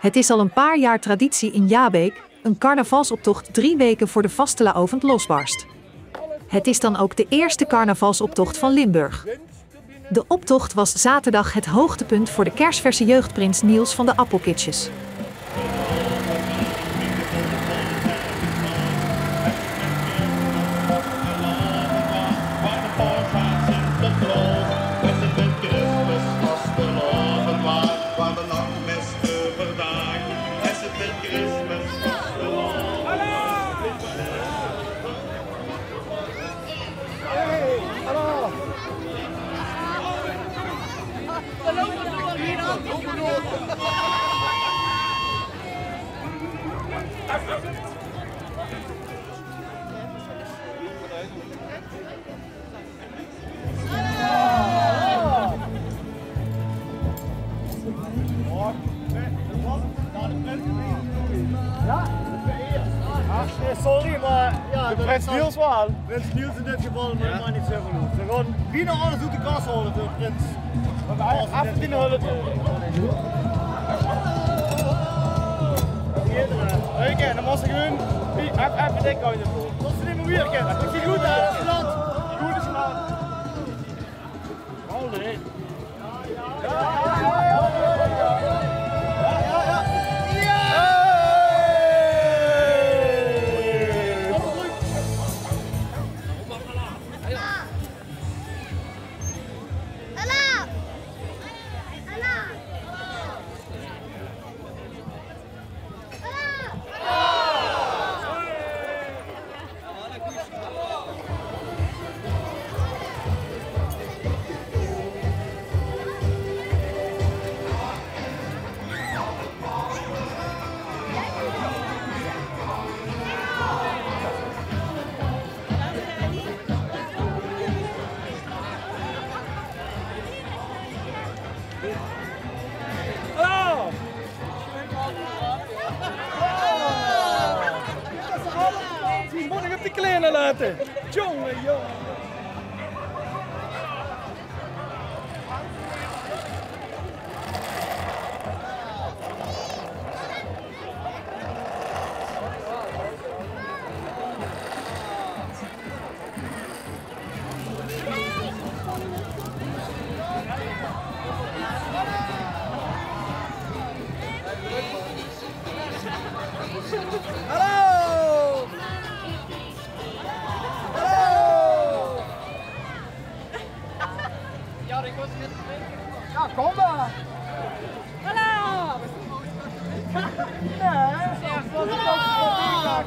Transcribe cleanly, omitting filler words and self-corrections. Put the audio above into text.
Het is al een paar jaar traditie in Jabeek, een carnavalsoptocht 3 weken voor de vastelavond losbarst. Het is dan ook de eerste carnavalsoptocht van Limburg. De optocht was zaterdag het hoogtepunt voor de kersverse jeugdprins Niels van de Appelkitsjes. Sorry, maar ja, Prins Niels wel. Prins Niels in dit geval, maar dat niet zo genoeg. Ze gaan bijna alles uit de kast halen, de Prins. Even binnen halen. Oké, dan moest ik gewoon even denken uit de vloer. Dat ze niet meer weer kennen. Ik zie goed uit, dat is land. Die goed is land. Oh nee. Die moet ik op de kleren laten. Jongen, jongen. Hallo! Hallo! Ja, ik was net. Ja, kom maar! Hallo! Nee, zeg, wat is dat?